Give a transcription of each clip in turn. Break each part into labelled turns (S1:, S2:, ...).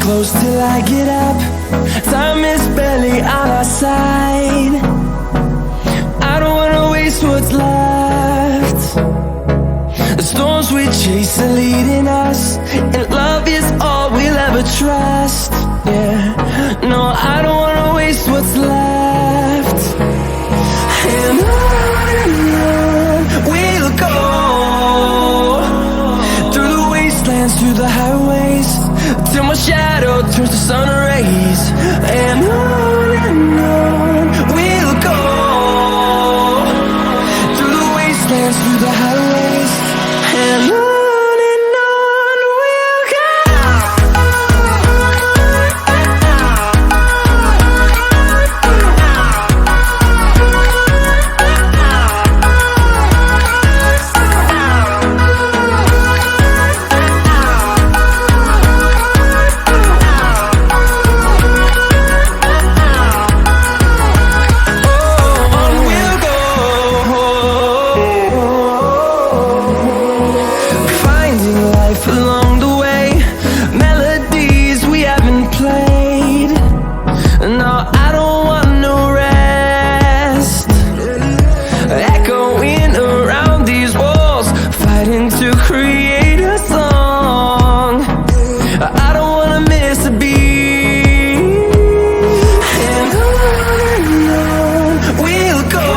S1: close till I get up. Time is barely on our side. I don't wanna waste what's left. The storms we chase are leading us, and love is all we'll ever trust. Yeah, no, I don't wanna waste what's left. And on we'll go, through the wastelands, through the highways, till my shadow turns to sun rays. And on we'll go, through the wastelands, through the highways, and on we'll go. Along the way, melodies we haven't played. No, I don't want no rest. Echoing around these walls, fighting to create a song. I don't wanna miss a beat. And on we'll go,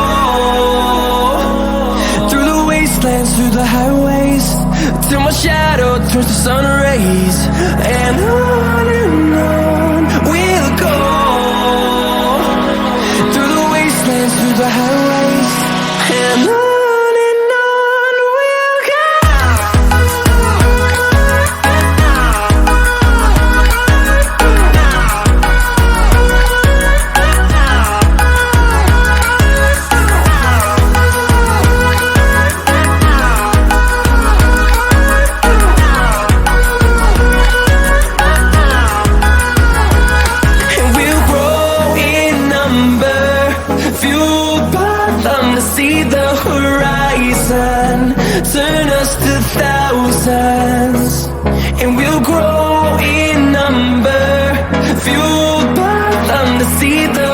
S1: through the wastelands, through the highways, till my shadow turns to sun rays. And on we'll go, through the wastelands, through the highways, and on we'll go. See the horizon, turn us to thousands, and we'll grow in number, fueled by them to see the